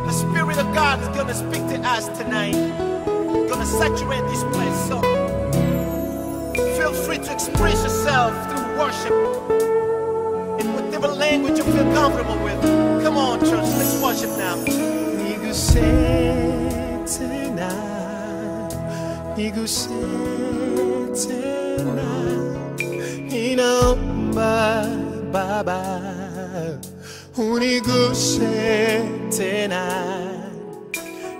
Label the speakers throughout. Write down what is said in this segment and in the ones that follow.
Speaker 1: The Spirit of God is going to speak to us tonight. Going to saturate this place. So feel free to express yourself through worship in whatever language you feel comfortable with. Come on, church, let's worship now.
Speaker 2: Inaomba Baba uniguse tena,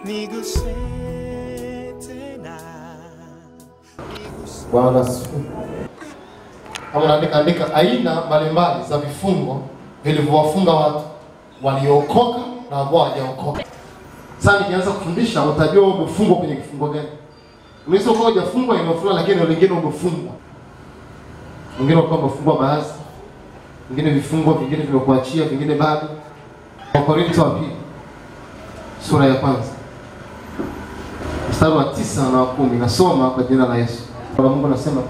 Speaker 2: niguse tena.
Speaker 3: Bwana asifiwe. Kama andika aina mbalimbali za vifungo vilivyowafunga watu waliokoka na ambao hawajaokoka. Sasa nikianza kufundisha utajua umefungwa kwenye kifungo gani. Unaweza kuwa hujafungwa eneo fulani lakini wengine umefungwa. Wengine wako wamefungwa baadhi. Wengine vifungo, vingine vimekuachia, vingine bado. Wakorintho wa pili sura ya kwanza mstari wa 9 na wa 10 nasoma kwa jina la Yesu. Kwa Mungu anasema,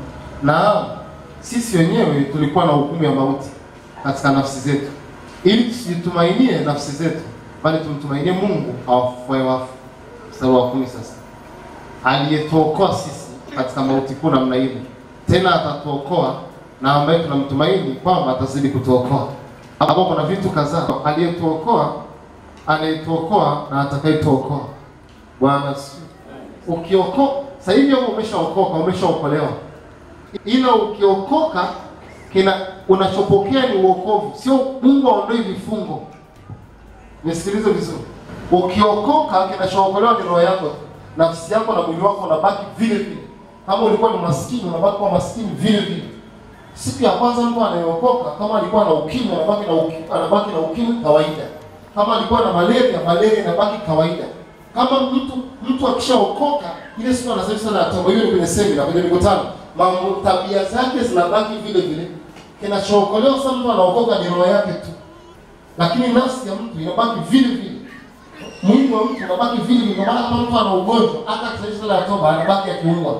Speaker 3: "Na sisi wenyewe tulikuwa na hukumu ya mauti katika nafsi zetu, ili tusitumainie nafsi zetu, bali tumtumainie Mungu awafufuaye wafu." Mstari wa 10 sasa. "Aliyetuokoa sisi katika mauti kuu namna ile, tena atatuokoa na ambaye tunamtumaini kwamba atazidi kutuokoa." Hapo kuna vitu kadhaa. Aliyetuokoa, anayetuokoa na atakayetuokoa. Bwana ukiokoka, sasa hivi umeshaokoka, umeshaokolewa. Ila ukiokoka unachopokea ni uokovu, sio Mungu aondoe vifungo. Nisikilize vizuri. Ukiokoka kinachookolewa ni roho yako. Nafsi yako na mwili wako unabaki vile vile. Kama ulikuwa ni maskini unabaki kuwa maskini vile vile. Siku ya kwanza mtu anayeokoka, kama alikuwa na ukimwi anabaki na ukimwi kawaida. Kama alikuwa na malaria inabaki kawaida. Kama mtu akishaokoka, ile siku anasema sana atambo hiyo kwenye semina, kwenye mikutano, mambo tabia zake zinabaki vile vile. Kinachookolewa sana mtu anaokoka ni roho yake tu. Lakini nafsi ya mtu inabaki vile vile. Mwili wa mtu unabaki vile vile. Kwa maana kama mtu ana ugonjwa, hata kisha la toba anabaki akiumwa.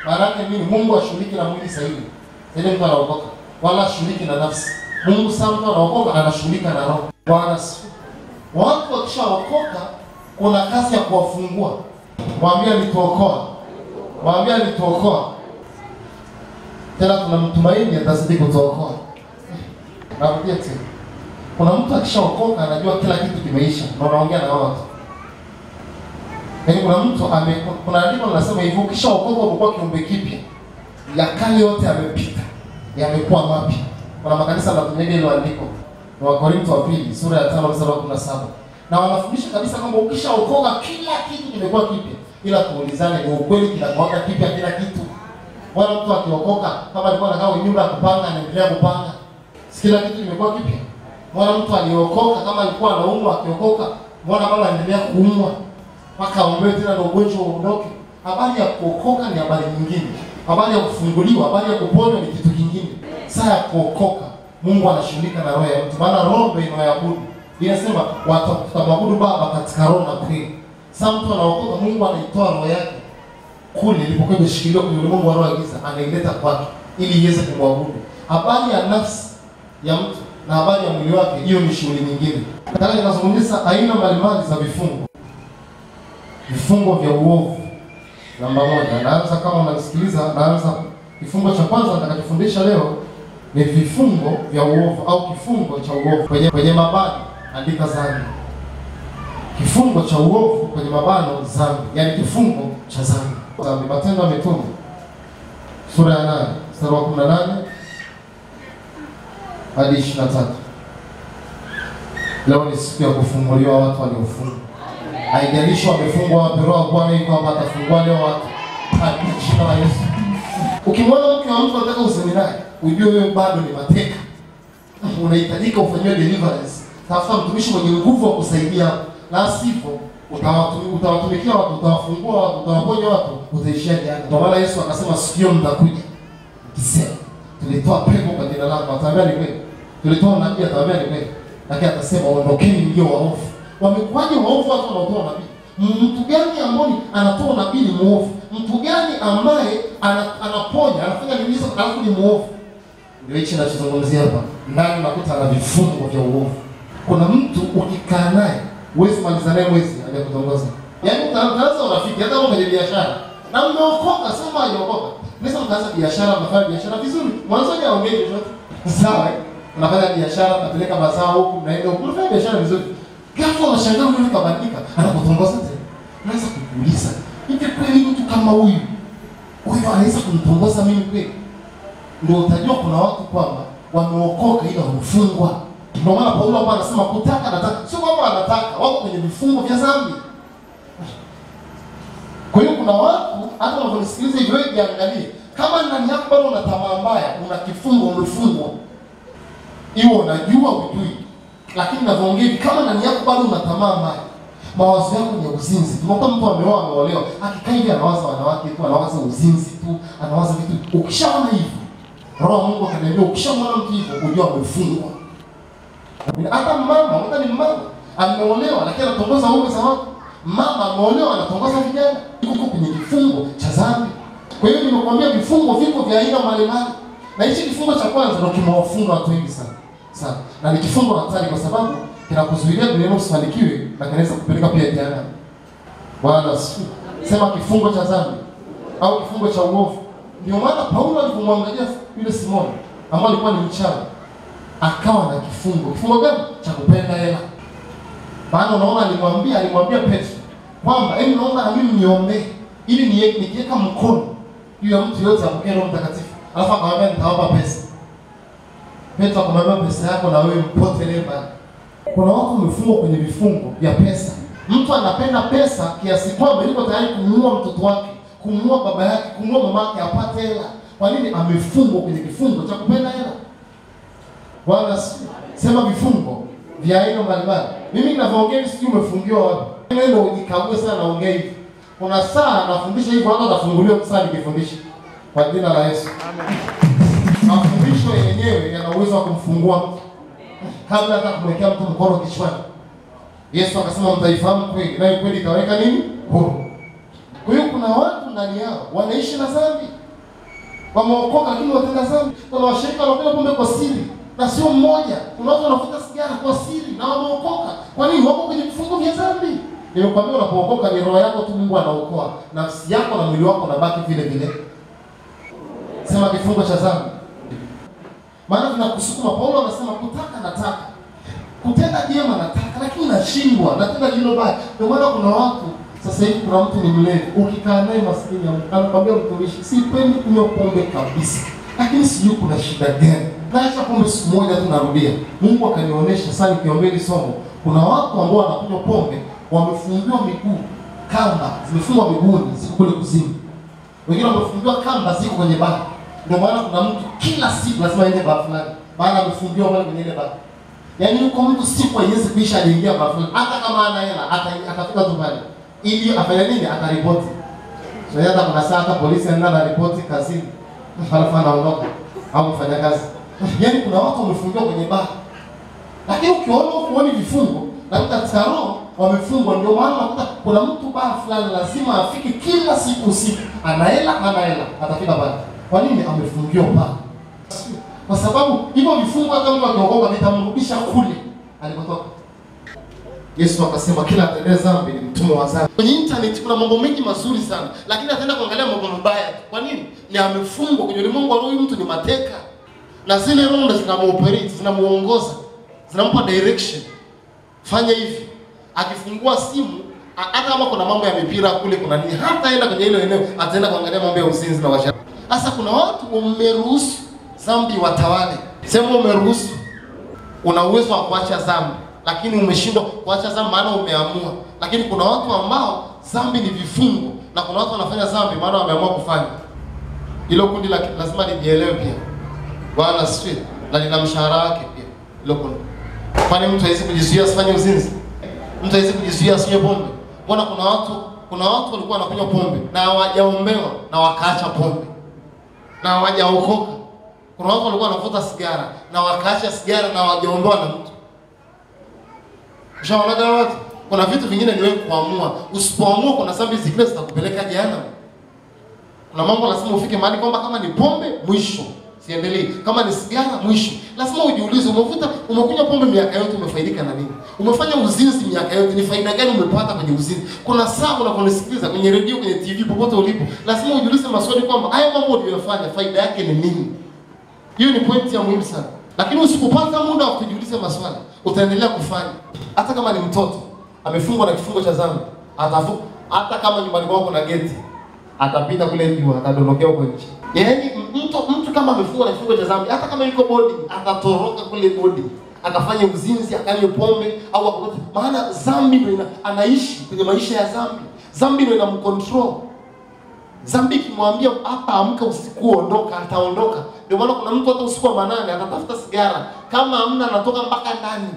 Speaker 3: Maana yake nini? Mungu ashughuliki na mwili sahihi. Ile mtu anaokoka wala ashughuliki na nafsi. Mungu sana mtu anaokoka anashughulika na roho. Bwana sifu. Watu wakishaokoka kuna kazi ya kuwafungua. Mwambie alituokoa. Mwambie alituokoa. Tena tunamtumaini atazidi kutuokoa. Narudia tena. Kuna mtu akishaokoka anajua kila kitu kimeisha. Na anaongea na watu. Yaani kuna mtu kuna andiko linasema hivi, ukishaokoka unakuwa kiumbe kipya. Ya kale yote yamepita. Yamekuwa mapya. Kuna makanisa yanatumia hilo andiko. Ni Wakorintho wa pili sura ya 5 mstari wa 17. Na wanafundisha kabisa kwamba ukishaokoka kila kitu kimekuwa kipya. Ila tuulizane, ni ukweli kinakuwa kipya kila kitu? Wala mtu akiokoka kama alikuwa anakaa nyumba ya kupanga anaendelea kupanga, kila kitu kimekuwa kipya? Wala mtu aliokoka kama alikuwa anaumwa akiokoka, mbona bado anaendelea kuumwa mpaka aombe tena na ugonjwa uondoke? Habari ya kuokoka ni habari nyingine. Habari ya kufunguliwa, habari ya kuponywa ni kitu kingine. Saa ya kuokoka Mungu anashughulika na roho ya mtu. Maana roho ndio inayoabudu. Inasema watamwabudu Baba katika roho na kweli. Sasa mtu anaokoka, Mungu anaitoa roho yake kule ilipokuwa imeshikiliwa kwenye ulimwengu wa roho ya giza, anaileta kwake ili iweze kumwabudu. Habari ya nafsi ya mtu na habari ya mwili wake, hiyo ni shughuli nyingine. Nataka ninazungumzia aina mbalimbali za vifungo. Vifungo vya uovu. Namba 1. Naanza kama unanisikiliza, naanza kifungo cha kwanza nitakachofundisha leo ni vifungo vya uovu au kifungo cha uovu. Kwenye mabano andika dhambi. Kifungo cha uovu kwenye mabano dhambi, yani kifungo cha dhambi. Matendo ya Mitume sura ya 8 mstari wa 18 hadi 23. Leo ni siku ya kufunguliwa watu waliofungwa. Haijalishi wamefungwa wapi, roho Bwana yuko hapa atafungua leo watu. Hadi jina la Yesu. Ukimwona mke wa mtu anataka useminari, ujue wewe bado ni mateka. Unahitajika ufanyiwe deliverance. Tafuta mtumishi mwenye nguvu wa kusaidia. La sivyo utawatumikia watu, utawafungua watu, utawaponya watu, utaishia jana. Kwa maana Yesu akasema sikio mtakuja. Kisema tulitoa pepo kwa jina lako, ataambia ni kweli. Tulitoa nabii, ataambia ni kweli. Lakini atasema ondokeni mlio waovu. Wamekuwaje waovu watu wanaotoa nabii? Mtu gani ambaye anatoa nabii ni muovu? Mtu gani ambaye anaponya, anafanya miujiza alafu ni muovu? Ndio hichi ninachozungumzia hapa. Ndani unakuta ana vifungo vya uovu. Kuna mtu ukikaa naye Huwezi maliza naye mwezi hajakutongoza. Yaani utaanza urafiki hata kwenye biashara. Na mmeokoka, sema hajaokoka. Unaweza mkaanza biashara, mnafanya biashara vizuri. Mwanzo ni aongee chochote. Sawa? Unafanya biashara, unapeleka mazao huku, mnaenda huku, unafanya biashara vizuri. Ghafla unashangaa mtu kabadilika, anakutongoza tena. Unaanza kujiuliza, hivi kweli mtu kama huyu anaweza kunitongoza mimi kweli? Ndio utajua kuna watu kwamba wameokoka ila wamefungwa. Ndio maana Paulo hapa anasema kutaka nataka. Sio kwamba anataka, wako kwenye vifungo vya dhambi. Kwa hiyo kuna watu hata wanaonisikiliza hivi wewe jiangalie. Kama ndani yako bado una tamaa mbaya, una kifungo umefungwa. Hiyo unajua ujui. Lakini ninavyoongea hivi kama ndani yako bado una tamaa mbaya, mawazo yako ni uzinzi. Unakuta mtu ameoa ameolewa, akikaa hivi anawaza wanawake tu, anawaza uzinzi tu, anawaza vitu. Ukishaona hivi, Roho wa Mungu akaniambia ukishamwona mtu hivyo, unajua amefungwa. Hata hata ni mama ameolewa lakini anatongoza waume za watu. Mama ameolewa anatongoza vijana. Yuko kwenye kifungo cha dhambi. Kwa hiyo nimekuambia vifungo viko vya aina mbalimbali. Na hichi kifungo cha kwanza ndio kimewafunga watu wengi sana. Sana. Na ni kifungo hatari kwa sababu kinakuzuilia duniani usifanikiwe na kinaweza kupeleka pia jehanamu. Bwana sema kifungo cha dhambi au kifungo cha uovu. Ndio maana Paulo alipomwangalia yule Simoni ambaye alikuwa ni mchawi, akawa na kifungo. Kifungo gani? Cha kupenda hela. Maana unaona alimwambia Petro kwamba hebu naomba na mimi niombe ili nikiweka mkono juu ya mtu yote apokee Roho Mtakatifu. Alafu akamwambia nitawapa pesa. Petro akamwambia pesa yako na wewe mpotelee mbali. Kuna watu wamefungwa kwenye vifungo vya pesa. Mtu anapenda pesa kiasi kwamba yuko tayari kumuua mtoto wake, kumuua baba yake, kumuua mama yake apate hela. Kwa nini? Amefungwa kwenye kifungo cha kupenda hela. Bwana sema vifungo vya aina mbalimbali. Mimi ninavyoongea sijui umefungiwa wapi. Ndio ujikague sana naongea hivi. Kuna saa nafundisha hivi watu watafunguliwa saa nikifundisha. Kwa jina la Yesu. Amen. Mafundisho yenyewe yana uwezo wa kumfungua mtu. Kabla hata kumwekea mtu mkono kichwani. Yesu akasema mtaifahamu kweli, na kweli itaweka nini? Huru. Kwa hiyo kuna watu ndani yao wanaishi na dhambi. Wameokoka lakini watenda dhambi. Kuna washirika wanakunywa pombe kwa siri. Na sio mmoja. Kuna watu wanavuta sigara kwa siri na wameokoka. Kwa nini? Wako kwenye vifungo vya dhambi. Nimekwambia unapookoka ni roho yako tu Mungu anaokoa. Nafsi yako na mwili wako unabaki vile vile. Sema kifungo cha dhambi. Maana tunakusukuma. Paulo anasema kutaka nataka. Kutenda jema nataka lakini nashindwa. Natenda lilo baya. Ndio maana kuna watu sasa hivi kuna mtu ni mlevi. Ukikaa naye maskini anakuambia mtumishi, sipendi kunywa pombe kabisa. Lakini sijui kuna shida gani. Naacha pombe siku moja tu narudia. Mungu akanionyesha sasa nikiombea hili somo. Kuna watu ambao wanakunywa pombe wamefungiwa miguu, kamba zimefungwa miguuni ziko kule kuzimu. Wengine wamefungiwa kamba ziko kwenye baa. Ndio maana kuna mtu kila siku lazima aende baa fulani. Maana amefungiwa pale kwenye ile baa. Yaani yuko mtu siku haiwezi kuisha aliingia baa fulani. Hata kama ana hela atafika tu pale. Ili afanye nini? Ataripoti. So hata kuna saa hata polisi anaenda ripoti kazini. Halafu anaondoka au kufanya kazi. Yaani kuna watu wamefungiwa kwenye baa. Lakini ukiona vifungo na katika roho wamefungwa, ndio maana unakuta kuna mtu baa fulani lazima afike kila siku usiku. Ana hela atafika pale. Kwa nini? Amefungiwa pale. Kwa sababu hivyo vifungo hata mtu akiokoka vitamrudisha kule alipotoka. Yesu akasema kila atendee dhambi ni mtumwa wa dhambi. Kwenye internet kuna mambo mengi mazuri sana, lakini ataenda kuangalia mambo mabaya. Kwa nini? Ni amefungwa kwenye ulimwengu wa roho. Mtu ni mateka. Na zile roho ndo zinamuoperate, zinamuongoza, zinampa direction. Fanya hivi. Akifungua simu, hata kama kuna mambo ya mipira kule kuna nini, hata aenda kwenye hilo eneo, ataenda kuangalia mambo ya uzinzi na washa. Sasa kuna watu wameruhusu dhambi watawale. Sema umeruhusu. Una uwezo wa kuacha dhambi, lakini umeshindwa kuacha dhambi maana umeamua. Lakini kuna watu ambao dhambi ni vifungo, na kuna watu wanafanya dhambi maana wameamua kufanya. Hilo kundi lazima lijielewe pia. Bwana sifiwe. Na lina mshahara wake pia. Hilo kundi. Kwani mtu hawezi kujizuia asifanye uzinzi? Mtu hawezi kujizuia asinywe pombe? Mbona kuna watu walikuwa wanakunywa pombe na hawajaombewa na wakaacha pombe. Na hawajaokoka. Kuna watu walikuwa wanavuta sigara na wakaacha sigara na hawajaombewa na mtu. Ushaona watu? Kuna vitu vingine ni wewe kuamua. Usipoamua kuna dhambi zingine zitakupeleka jehanamu. Kuna mambo lazima ufike mahali kwamba kama ni pombe mwisho. siendelee. Kama ni sigara, mwisho. Lazima ujiulize, umekunywa pombe miaka yote, umefaidika na nini? Umefanya uzinzi miaka yote, ni faida gani umepata kwenye uzinzi? Kuna saa unakonisikiliza kwenye redio, kwenye TV, popote ulipo, lazima ujiulize maswali kwamba haya mambo uliyofanya faida yake ni nini? Hiyo ni pointi ya muhimu sana. Lakini usipopata muda wa kujiuliza maswali, utaendelea kufanya. Hata kama ni mtoto amefungwa na kifungo cha dhambi, hata kama nyumbani kwako kuna geti, atapita kule juu, atadondokea huko nje. Yaani mtu kama amefungwa na kifungo cha dhambi, hata kama yuko boarding, atatoroka kule boarding, akafanya uzinzi, akanywe pombe au akote. Maana dhambi ndio anaishi kwenye maisha ya dhambi. Dhambi ndio inamcontrol. Dhambi kimwambia hapa amka usiku ondoka, ataondoka. Ndio maana kuna mtu hata usiku wa manane atatafuta sigara, kama hamna anatoka mpaka ndani.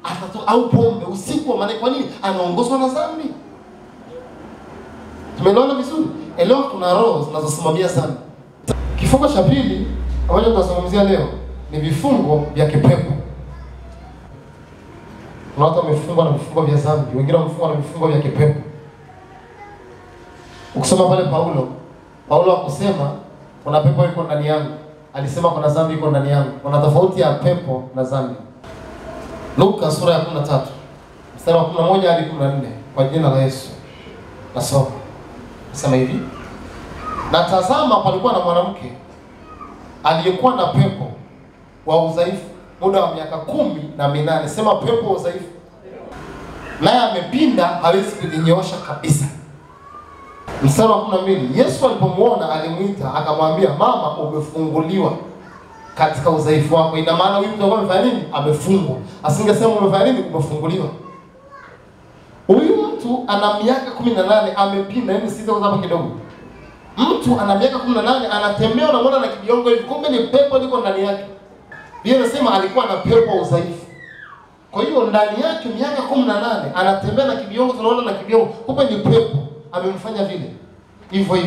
Speaker 3: Atatoka au pombe usiku wa manane. Kwa nini? Anaongozwa na dhambi. Tumeelewana vizuri? Leo kuna roho zinazosimamia sana. Kifungo cha pili ambacho tutazungumzia leo ni vifungo vya kipepo. Kuna watu wamefungwa na vifungo vya dhambi, wengine wamefungwa na vifungo vya kipepo. Ukisoma pale Paulo hakusema kuna pepo iko ndani yangu. Alisema kuna dhambi iko ndani yangu. Kuna tofauti ya pepo na dhambi. Luka sura ya 13 mstari wa 11 hadi 14 kwa jina la Yesu. Nasoma. Nasema hivi. Na tazama, palikuwa na mwanamke aliyekuwa na pepo wa udhaifu muda wa miaka 18. Sema pepo wa udhaifu. Naye amepinda, hawezi kujinyoosha kabisa. Mstari wa 12. Yesu alipomuona alimuita, akamwambia, mama, umefunguliwa katika udhaifu wako. Ina maana huyu mtu amefanya nini? Amefungwa. Asingesema umefanya nini? Umefunguliwa. Huyu mtu ana miaka 18, amepinda. Hebu sikiza hapa kidogo. Mtu ana miaka 18, anatembea na mwana na kibiongo hivi, kumbe ni pepo liko ndani yake. Biblia inasema alikuwa na pepo wa udhaifu. Kwa hiyo ndani yake miaka 18 anatembea na kibiongo, tunaona na kibiongo, kumbe ni pepo amemfanya vile. Hivyo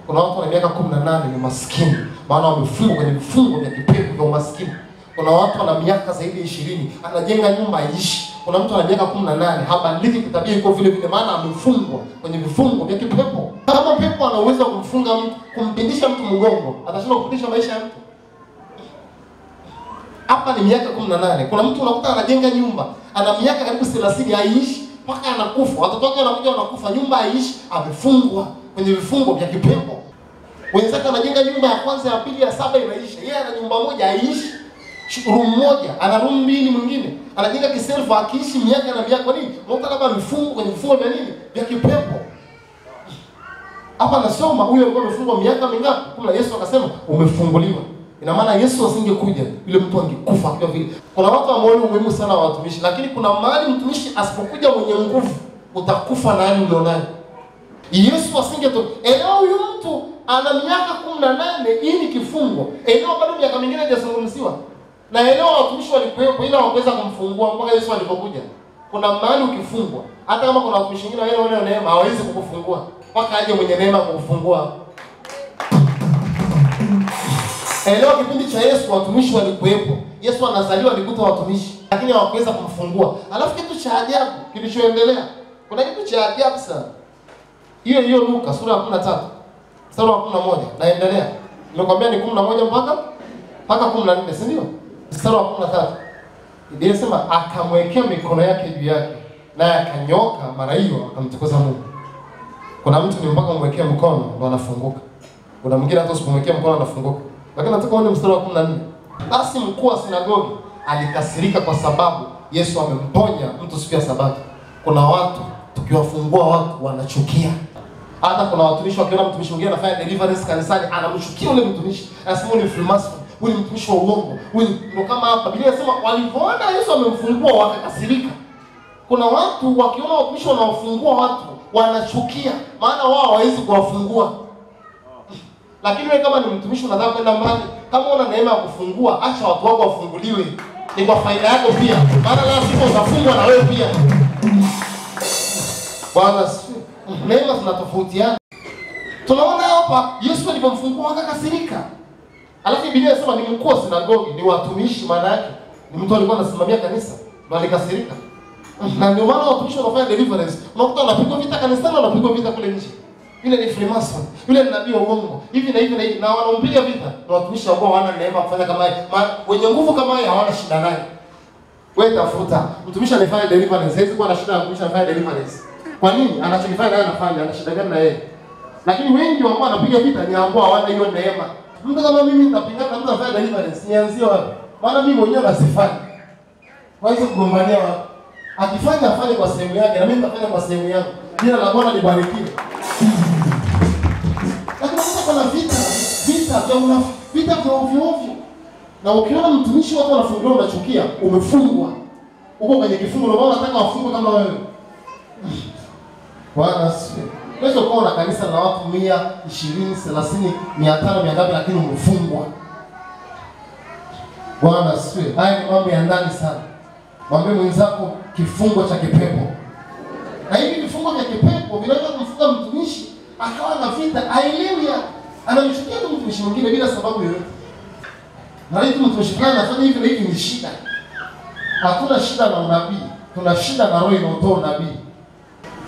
Speaker 3: kuna watu wana miaka 18 ni maskini, maana wamefungwa kwenye vifungo vya kipepo vya umaskini. Kuna watu wana miaka zaidi ya 20, anajenga nyumba aishi. Kuna mtu ana miaka 18, habadiliki kitabia, iko vile vile, maana amefungwa kwenye vifungo vya kipepo. Kama pepo ana uwezo wa kumfunga mtu, kumpindisha mtu mgongo, atashindwa kupindisha maisha ya mtu. Hapa ni miaka 18. Kuna mtu unakuta anajenga nyumba, ana miaka karibu 30 haiishi mpaka anakufa. Watoto wake wanakuja wanakufa, nyumba haiishi, amefungwa kwenye vifungo vya kipepo. Wenzake anajenga nyumba ya kwanza, ya pili, ya 7 inaisha. Yeye ana nyumba moja haiishi. Room moja, ana room mbili mwingine. Anajenga kiselfa akiishi miaka na miaka. Kwa nini? Unakuta kama vifungo kwenye vifungo vya nini? Vya kipepo. Hapa nasoma huyo alikuwa amefungwa miaka mingapi? Kuna Yesu akasema umefunguliwa. Ina maana Yesu asingekuja, yule mtu angekufa kwa vile. Kuna watu wameona umuhimu sana wa watumishi, lakini kuna mahali mtumishi asipokuja mwenye nguvu, utakufa na yale ulionayo. Yesu asingetoka. Huyu mtu ana miaka 18, hii ni kifungo. Bado miaka mingine hajazungumziwa. Na watumishi walikuwepo ila hawaweza kumfungua mpaka Yesu alipokuja. Kuna mahali ukifungwa, hata kama kuna watumishi wengine wale neema hawawezi kukufungua mpaka aje mwenye neema kukufungua. Kipindi cha Yesu watumishi walikuwepo. Yesu anazaliwa alikuta watumishi, lakini hawakuweza kumfungua. Alafu kitu cha ajabu kilichoendelea. Kuna kitu cha ajabu sana. Hiyo Luka sura ya 13 mstari wa 11 naendelea. Nimekwambia ni 11 mpaka 14, si ndio? Mstari wa 13. Biblia inasema akamwekea mikono yake juu yake, naye akanyoka, mara hiyo akamtukuza Mungu. Kuna mtu ni mpaka umwekee mkono ndo anafunguka. Kuna mwingine hata usipomwekea mkono anafunguka. Lakini nataka uone mstari wa 14. Basi mkuu wa sinagogi alikasirika kwa sababu Yesu amemponya mtu siku ya Sabato. Kuna watu tukiwafungua watu wanachukia. Hata kuna watumishi wakiona mtumishi mwingine anafanya deliverance kanisani, anamchukia yule mtumishi. Anasema ni Freemason, huyu ni mtumishi wa uongo. Huyu ndio kama hapa Biblia inasema walipoona Yesu amemfungua wakakasirika. Kuna watu wakiona watumishi wanawafungua watu wanachukia, maana wao hawawezi kuwafungua. Lakini wewe kama ni mtumishi unataka kwenda mbali, kama una neema ya kufungua, acha watu wako wafunguliwe. Ni kwa faida yako pia. Maana lazima utafungwa na wewe pia. Bwana sifiwe. Neema zinatofautiana. Tunaona hapa Yesu alipomfungua akakasirika. Alafu Biblia inasema ni mkuu wa sinagogi, ni watumishi, maana yake ni mtu alikuwa anasimamia kanisa, ndio alikasirika. Na ndio maana watumishi wanafanya deliverance. Unakuta wanapigwa vita kanisani, wanapigwa vita kule nje. Yule ni Freemason. Yule ni nabii wa uongo. Hivi na hivi na hivi, na wanampiga vita. Na watumishi wao hawana neema kufanya kama yeye. Wenye nguvu kama yeye hawana shida naye. Wewe tafuta. Mtumishi anafanya deliverance, hawezi kuwa na shida na mtumishi anafanya deliverance. Kwa nini? Anachofanya naye anafanya, ana shida gani na yeye? Lakini wengi ambao wanapiga vita ni ambao hawana hiyo neema. Mtu kama mimi ninapingana na mtu anafanya deliverance, nianzie wapi? Maana mimi mwenyewe nasifanya. Kwa hiyo kugombania wapi? Akifanya afanye kwa sehemu yake na mimi nitafanya kwa sehemu yangu. Jina la Bwana libarikiwe. Lakini sasa kuna vita vya ovyo. Na ukiona mtumishi wako anafungiwa unachukia, umefungwa. Uko kwenye kifungo na Bwana anataka wafungwe kama wewe. Bwana asifiwe. Unaweza kuwa na kanisa na watu 100, 20, 30, 500, 100 lakini umefungwa. Bwana asifiwe. Haya ni mambo ya ndani sana. Mwambie mwenzako kifungo cha kipepo. Na hivi vifungo vya kipepo vinaweza kumfunga mtumishi akawa na vita, aelewi anamchukia mtumishi mwingine bila sababu yoyote. Na hivi mtumishi fulani anafanya hivi na hivi ni shida. Hatuna shida na unabii, tuna shida na roho inayotoa unabii.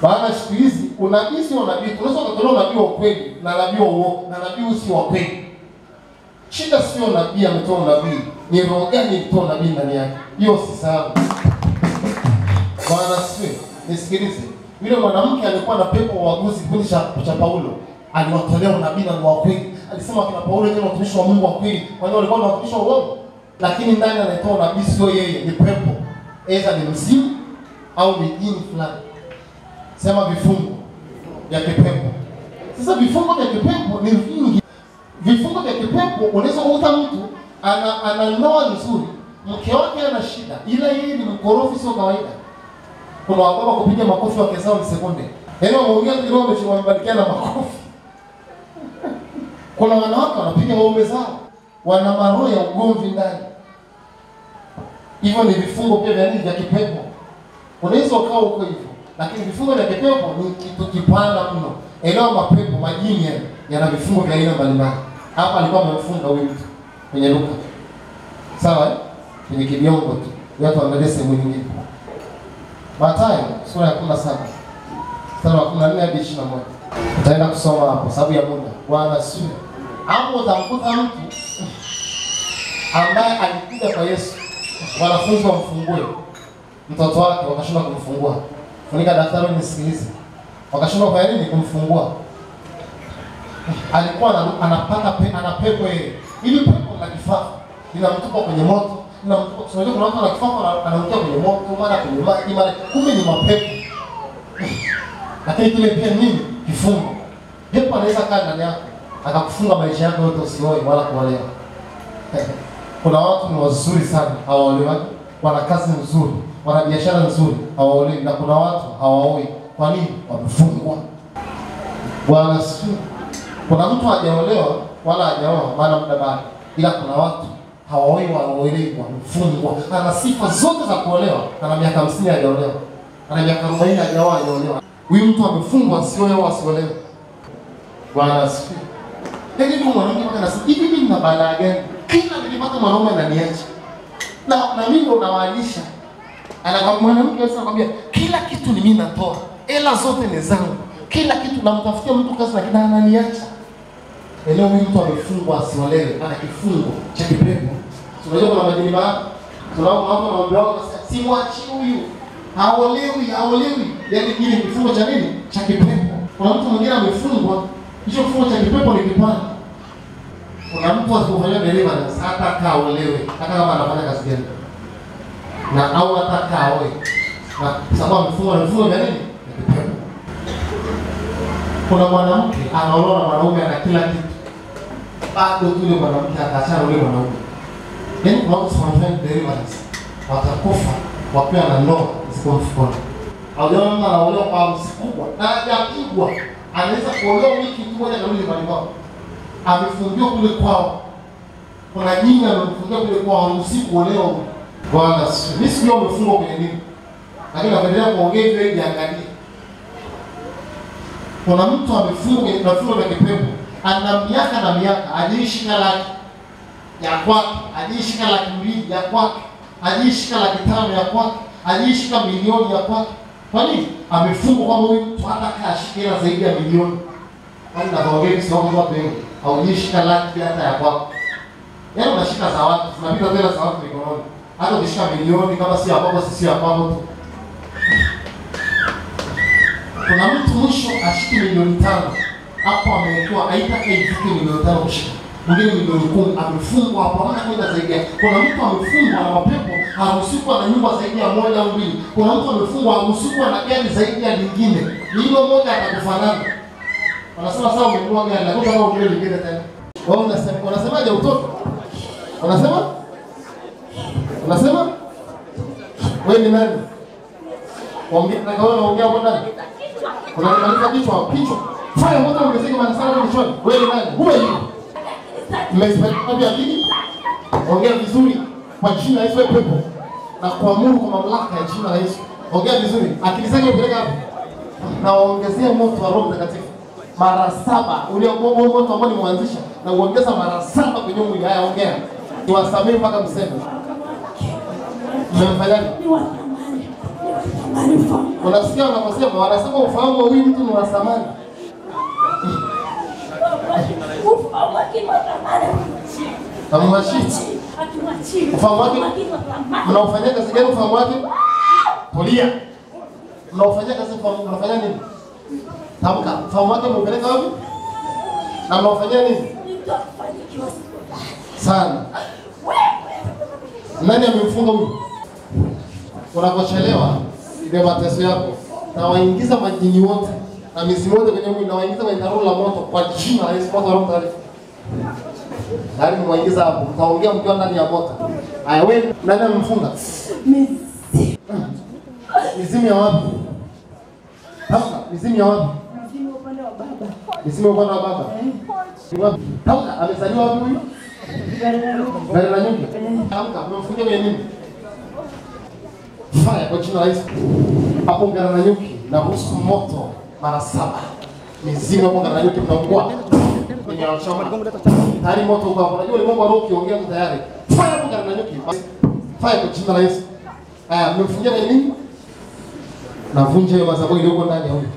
Speaker 3: Baada siku hizi unabii sio unabii, tunaweza kutoa unabii wa kweli na nabii wa uongo na nabii usio wa kweli. Shida sio nabii ametoa unabii, ni roho gani ilitoa unabii ndani yake. Hiyo usisahau. Bwana asifiwe. Nisikilize. Yule mwanamke alikuwa na pepo wa uaguzi kipindi cha Paulo. Aliwatolea unabii na wa kweli. Alisema kina Paulo ni mtumishi wa Mungu wa kweli. Kwa hiyo walikuwa watumishi wa uongo. Lakini ndani anatoa unabii sio yeye, ni pepo. Aidha ni mzimu au ni jini fulani. Sema vifungo vya kipepo. Sasa vifungo vya kipepo ni vingi. Vifungo vya kipepo unaweza kukuta mtu ana ndoa nzuri, mke wake ana shida, ila yeye ni mkorofi sio kawaida. Kuna wababa kupiga makofi wake zao ni sekunde. Yaani wameongea kidogo wamebarikiana makofi. Kuna wanawake wanapiga waume zao, wana maroho ya ugomvi ndani. Hivyo ni vifungo pia vya kipepo. Unaweza ukawa huko hivyo, lakini vifungo vya kipepo ni kitu kipana mno. Elewa mapepo, majini yana vifungo vya aina mbalimbali. Hapa alikuwa amemfunga huyu mtu kwenye Luka. Sawa? Kwenye kibiongo tu. Watu waangalie sehemu nyingine. Mathayo sura ya 17. Mstari wa 14 hadi 21. Utaenda kusoma hapo sababu ya muda. Bwana asifiwe. Hapo utamkuta mtu ambaye alikuja kwa Yesu. Wanafunzi wamfungue mtoto wake, wakashindwa kumfungua. Funika daftari nisikilize. Wakashindwa kwa nini kumfungua? Alikuwa ana pepo yeye. Ili pepo la kifafa linamtupa kwenye moto. Unajua kuna watu na kifafa anarukia kwenye moto, mara kwenye maji, mara kumbe ni mapepo. Lakini kile pia nini? Kifungo. Pepo anaweza kaa ndani yako akakufunga maisha yako yote usioe wala kuolewa. Kuna watu ni wazuri sana hawaolewi, wana kazi nzuri, wana biashara nzuri hawaolewi, na kuna watu hawaoi. Kwa nini? Wamefungwa. Bwana asifiwe. Kuna mtu hajaolewa wala hajaoa maana muda bado, ila kuna watu hawaoi wanaolewa, wamefungwa. Ana sifa zote za kuolewa, ana miaka 50 hajaolewa, ana miaka 40 hajaoa hajaolewa. Huyu mtu amefungwa, asioe asiolewe. Bwana asifiwe. Hivi mwanamke anasema hivi mimi nina balaa gani? Kila nilipata mwanaume ananiacha. Na mimi ndo nawalisha. Anakwambia mwanamke anakwambia kila kitu ni mimi natoa. Hela zote ni zangu. Kila kitu namtafutia mtu kazi lakini ananiacha. Leo mtu amefungwa asiolewe, ana kifungo cha kipepo. Unajua kuna majini baya. Tunaona hapo na mambo yao si mwachi huyu. Haolewi. Yaani kile kifungo cha nini? Cha kipepo. Kuna mtu mwingine amefungwa, hicho kifungo cha kipepo ni kipana. Kuna mtu asifanya deliverance hata kaolewe, hata kama anafanya kazi gani. Na au hata kaoe. Na sababu amefungwa vya nini? Kipepo. Kuna mwanamke anaolewa na mwanaume ana kila kitu. Bado yule mwanamke akaachana yule mwanaume. Yaani kuna watu wanafanya deliverance, watakufa wakiwa na ndoa ziko mfukoni. Hajaona mtu anaolewa kwa harusi kubwa na hajapigwa. Anaweza kuolewa wiki moja na rudi nyumbani kwao. Amefungiwa kule kwao. Kuna jini amefungiwa kule kwao, harusi kuolewa. Bwana asifiwe. Mimi sio umefungwa kwenye nini? Lakini naendelea kuongea hivyo ili angalie. Kuna mtu amefungwa kwenye vifungo vya kipepo. Ana miaka na miaka, alishika laki ya kwake, alishika laki 2 ya kwake, alishika laki 5 ya kwake, alishika milioni ya kwake. Kwa nini? Amefungwa kwa huyu mtu hata kashika hela zaidi ya milioni. Hadi na kaongea sio kwa watu wengi. Haujishika laki hata ya kwako. Yaani unashika za watu, tunapita tena za watu mikononi. Hata ukishika milioni kama si ya kwako sisi ya kwako tu. Kuna mtu mwisho ashiki milioni 5. Hapo amewekewa haitaka ifike milioni 5 kushika. Mwingine milioni 10 amefungwa hapo hana kwenda zaidi. Kuna mtu amefungwa na mapepo, haruhusiwa na nyumba zaidi ya moja au mbili. Kuna mtu amefungwa haruhusiwa na gari zaidi ya lingine. Hilo moja atakufanana. Wanasema sawa umenunua gari lakini kama ungine lingine tena. Wao unasemaje utoto? Unasema? Wewe ni nani? Ongea na kaona ongea kwa nani? Unanimaliza kichwa. Fanya moto ongezeke mara sana kichwani. Wewe ni nani? Who are you? Mmespeleka vipi? Ongea vizuri kwa jina la Yesu pepo. Na kuamuru kwa mamlaka ya jina la Yesu. Ongea vizuri. Akili zake upeleka hapo. Na waongezea moto wa Roho Mtakatifu. Mara 7 ule moto ambao nimeanzisha na uongeza mara 7 kwenye mwili. Haya ongea. Niwasamee mpaka mseme. Mmemfanyaje? Unasikia wanaposema wanasema ufahamu wa huyu mtu ni wa thamani. Ufahamu wake mnaofanyia kazi gani? Ufahamu wake polia. Mnaofanyia kazi mnafanya nini? Tamka. Ufahamu wake mpeleka wapi? Na mnaofanyia nini? Sana. Nani amemfunga huyu? Unapochelewa ndio mateso yako. Na waingiza majini wote na mizimu yote kwenye mwili, na waingiza kwenye tanuru la moto kwa jina la Yesu Roho Mtakatifu. Nani mwaingiza hapo? Mtaongea mkiwa ndani ya moto. Haya wewe nani amemfunga? Mizimu ya wapi? Tamka, mizimu ya wapi?
Speaker 4: Mizimu upande wa baba.
Speaker 3: Mizimu upande wa baba. Tamka, amezaliwa wapi huyu? Gari la nyumba. Tamka, umemfungia kwenye nini? Fire kwa jina la Yesu. Hapo gari la nyuki na ruhusu moto mara 7. Mizimu hapo gari la nyuki mnaungua. Tayari moto uko hapo. Unajua ulimwengu wa roho ukiongea tayari. Fire hapo gari la nyuki. Fire kwa jina la Yesu. Haya, mmemfungia kwenye nini? Navunja hiyo madhabahu iliyoko ndani ya huyu.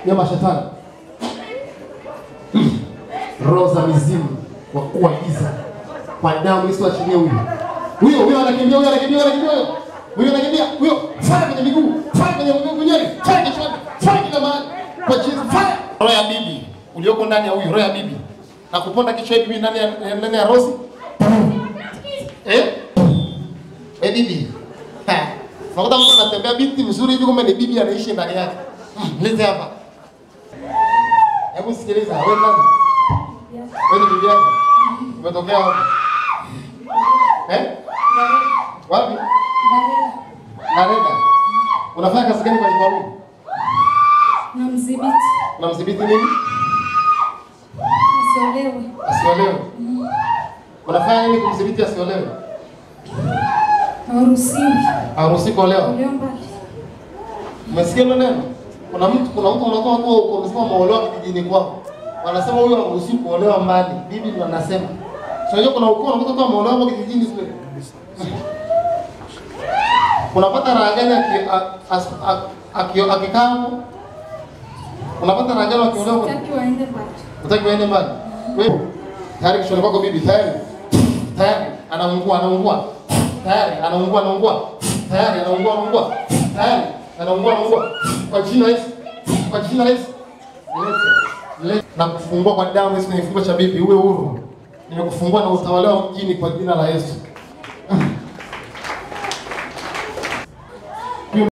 Speaker 3: Nyama shetani. Roho za mizimu wa kuagiza kwa damu Yesu achilie huyu. Huyo anakimbia. Huyo fire kwenye miguu, fire kwenye miguu, fire kichwani, fire kila mahali. Kwa jina fire. Roho ya bibi ulioko ndani ya huyu, roho ya bibi. Na kuponda kichwa bibi ndani ya Rosi. Bibi. Unakuta mtu anatembea binti mzuri hivi kumbe ni bibi anaishi ndani yake. Lete hapa. Hebu sikiliza, wewe nani? Wewe ni bibi yako? Umetokea wapi? Wapi? Nareda. Unafanya kazi gani kwa nyumba? Namdhibiti nini? Asiolewe. Unafanya nini kumdhibiti asiolewe? Haruhusiwi kuolewa. Umesikia neno? Kuna mtu unatoa watu huko unasema maolewa kijijini kwao. Wanasema huyu haruhusiwi kuolewa mbali. Bibi ndo anasema. Sio kuna ukoo unakuta kama maolewa kwa kijijini sio. Unapata raha gani akikaa? Unapata raha gani akiolewa? Unataka waende mbali. Wewe tayari kishoni kwako bibi tayari anaungua. Tayari anaungua. Kwa jina la Yesu. Lete. Na kufungua kwa damu Yesu, ni kifungo cha bibi uwe huru. Nimekufungua na utawala wa mjini kwa jina la Yesu.